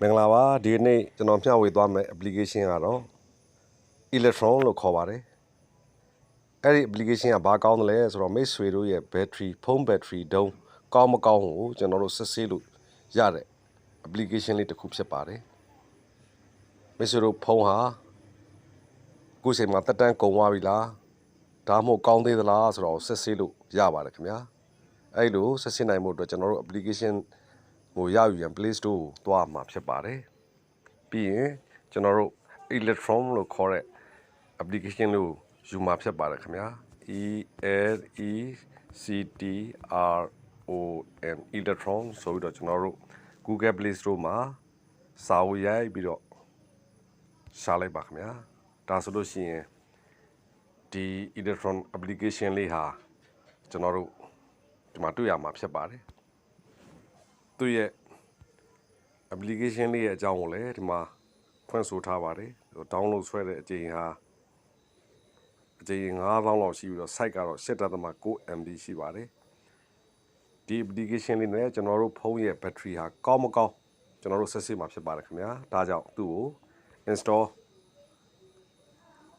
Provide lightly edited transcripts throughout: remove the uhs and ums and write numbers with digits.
မင်္ဂလာပါဒီနေ့ကျွန်တော်မျှဝေသွားမယ့် application ကတော့ electron လို့ခေါ်ပါတယ်အဲ့ဒီ application ကဘာကောင်းတယ်လဲဆိုတော့မိတ်ဆွေတို့ရဲ့ battery ဖုန်း battery တုံးကောင်းမကောင်းကိုကျွန်တော်တို့စစ်ဆေးလို့ရတဲ့ application လေးတစ်ခုဖြစ်ပါတယ်မိတ်ဆွေတို့ဖုန်းဟာအခုချိန်မှာတက်တန်းကုန်သွားပြီလားဒါမှမဟုတ်ကောင်းသေးသလားဆိုတော့စစ်ဆေးလို့ရပါတယ်ခင်ဗျာအဲ့လိုစစ်ဆေးနိုင်မှုအတွက်ကျွန်တော်တို့ application ကိုရယူရန် Play Store ကိုတွားမှာဖြစ်ပါတယ်ပြီးရင်ကျွန်တော်တို့ electron လို့ခေါ်တဲ့ application လို့ယူမှာဖြစ်ပါတယ်ခင်ဗျာ electron electron ဆိုပြီးတော့ကျွန်တော်တို့ Google Play Store မှာစာအုပ်ရိုက်ပြီးတော့ရှာလိုက်ပါခင်ဗျာဒါဆိုလို့ရှိရင်ဒီ electron application လေးဟာကျွန်တော်တို့ဒီမှာတွေ့ရမှာဖြစ်ပါတယ်သူရဲ့ application လေးရဲ့အကြောင်းကိုလည်းဒီမှာဖွင့်ဆိုထားပါတယ် download ဆွဲတဲ့အကြိမ်ဟာအကြိမ်9000လောက်ရှိပြီးတော့ site ကတော့ 8.9 MB ရှိပါတယ်ဒီ application လေးနဲ့ကျွန်တော်တို့ဖုန်းရဲ့ battery ဟာကောင်းမကောင်းကျွန်တော်တို့ဆက်စစ်မှာဖြစ်ပါတယ်ခင်ဗျာဒါကြောင့်သူ့ကို install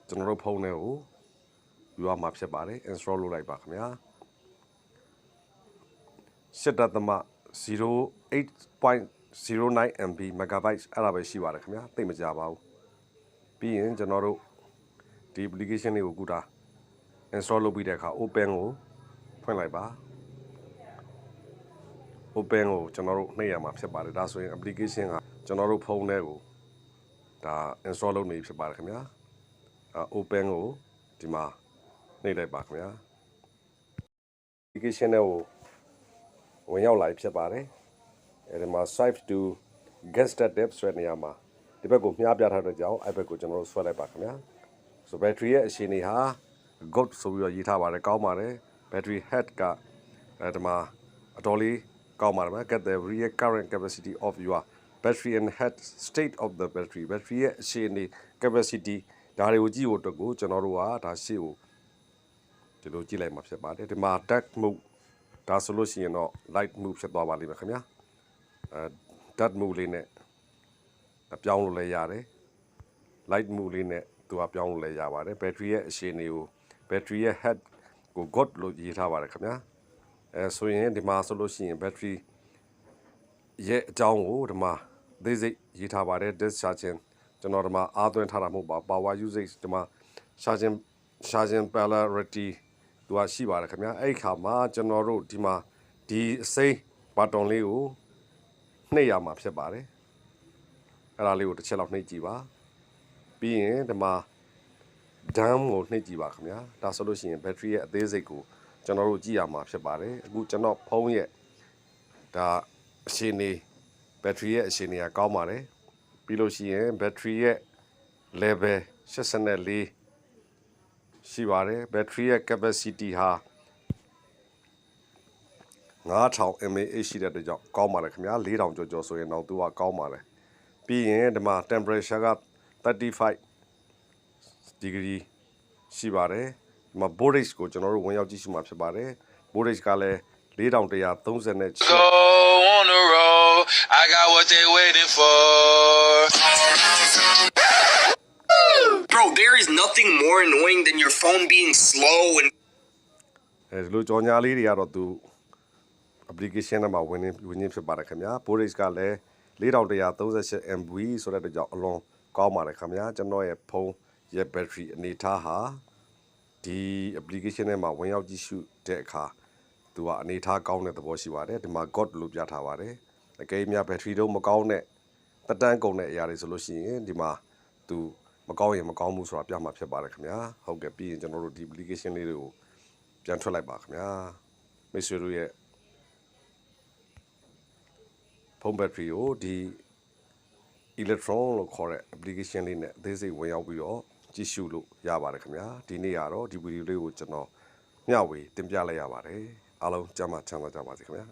ကျွန်တော်တို့ဖုန်းထဲကိုယူရမှာဖြစ်ပါတယ် install လုပ်လိုက်ပါခင်ဗျာ8.08.09 MB megabyte အဲ့ဒါပဲရှိပါတယ်ခင်ဗျာသိမကြပါဘူးပြီးရင်ကျွန်တော်တို့ဒီ application လေးကိုကူတာ install လုပ်ပြီးတဲ့အခါ open ကိုဖွင့်လိုက်ပါ open ကိုကျွန်တော်တို့နှိပ်ရမှာဖြစ်ပါတယ်ဒါဆိုရင် application ကကျွန်တော်တို့ဖုန်းထဲကိုဒါ install လုပ်နေဖြစ်ပါတယ်ခင်ဗျာopen ကိုဒီမှာနှိပ်လိုက်ပါခင်ဗျာ application ထဲကိုဝင်ရောက်လာဖြစ်ပါတယ်အဲဒီမှာ swipe to get started ဆိုတဲ့နေရာမှာဒီဘက်ကိုမြှားပြထားတဲ့ကြောင့်အဲ့ဘက်ကိုကျွန်တော်တို့ဆွဲလိုက်ပါခင်ဗျာဆို battery ရဲ့အခြေအနေဟာ good ဆိုပြီးတော့ရေးထားပါတယ်ကောင်းပါတယ် battery health ကဒီမှာအတော်လေးကောင်းပါတယ်ဗျ get the real current capacity of your battery and health state of the battery ရဲ့အခြေအနေ capacity ဒါတွေကိုကြည့်ဖို့အတွက်ကိုကျွန်တော်တို့ကဒါရှေ့ကိုဒီလိုကြည့်လိုက်မှာဖြစ်ပါတယ်ဒီမှာ dark mode ဒါဆိုလို့ရှိရင်တော့ light move ဖြစ်သွားပါလိမ့်မယ်ခင်ဗျာdark move လေးနဲ့ပြောင်းလို့လည်းရတယ် light move လေးနဲ့သူကပြောင်းလို့လည်းရပါတယ် battery ရဲ့အခြေအနေကို battery ရဲ့ head ကို good လို့ရေးထားပါတယ်ခင်ဗျာဆိုရင်ဒီမှာဆိုလို့ရှိရင် battery ရဲ့အကြောင်းကိုဒီမှာသေးစိတ်ရေးထားပါတယ် discharging ကျွန်တော်ဒီမှာအားသွင်းထားတာမဟုတ်ပါ power usage ဒီမှာ charging polarity သူကရှိပါတယ်ခင်ဗျာအဲ့ခါမှာကျွန်တော်တို့ဒီမှာဒီအစိမ်းဘတ်တွန်လေးကိုနှိပ်ရမှာဖြစ်ပါတယ်အဲ့ဒါလေးကိုတစ်ချက်လောက်နှိပ်ကြည့်ပါပြီးရင်ဒီမှာ down ကိုနှိပ်ကြည့်ပါခင်ဗျာဒါဆိုလို့ရှိရင် battery ရဲ့အသေးစိတ်ကိုကျွန်တော်တို့ကြည့်ရမှာဖြစ်ပါတယ်အခုကျွန်တော်ဖုန်းရဲ့ဒါအခြေအနေ battery ရဲ့အခြေအနေကကောင်းပါတယ်ပြီးလို့ရှိရင် battery ရဲ့ level 84ရှိပါတယ် battery ရဲ့ capacity ဟာ9000 mAh ရှိတဲ့အတွက်ကြောင့်ကောင်းပါတယ်ခင်ဗျာ4000ကျော်ကျော်ဆိုရင်တော့သူကကောင်းပါတယ်ပြီးရင်ဒီမှာ temperature က35 degree ရှိပါတယ်ဒီမှာ voltage ကိုကျွန်တော်တို့ဝင်ရောက်ကြည့်ရှုမှာဖြစ်ပါတယ် voltage ကလည်း4136 Go on the road I got what they waiting for Bro there is nothing more annoying than your phone being slow and ဒီလိုကြော်ညာလေးတွေကတော့သူ application ထဲမှာဝင်ရင်းဖြစ်ပါတယ်ခင်ဗျာ voltage ကလည်း4138 MB ဆိုတဲ့အတွက်ကြောင့်အလွန်ကောင်းပါတယ်ခင်ဗျာကျွန်တော်ရဲ့ဖုန်းရဲ့ battery အနေထားဟာဒီ application ထဲမှာဝင်ရောက်ကြည့်ရှုတဲ့အခါသူကအနေထားကောင်းတဲ့သဘောရှိပါတယ်ဒီမှာ god လို့ပြထားပါတယ်အကယ်၍ battery တော့မကောင်းတဲ့တက်တန်းကုန်တဲ့အရာတွေဆိုလို့ရှိရင်ဒီမှာသူမကောင်းရင်မကောင်းဘူးဆိုတာပြမှာဖြစ်ပါတယ်ခင်ဗျာဟုတ်ကဲ့ပြီးရင်ကျွန်တော်တို့ဒီ application လေးတွေကိုပြန်ထွက်လိုက်ပါခင်ဗျာမိတ်ဆွေတို့ရဲ့ဖုန်း battery ကိုဒီ electron လို့ခေါ်တဲ့ application လေးနဲ့အသေးစိတ်ဝင်ရောက်ပြီးတော့ကြည့်ရှုလို့ရပါတယ်ခင်ဗျာဒီနေ့ကတော့ဒီဗီဒီယိုလေးကိုကျွန်တော်မျှဝေတင်ပြလိုက်ရပါတယ်အားလုံးကျမ်းမာချမ်းသာကြပါစေခင်ဗျာ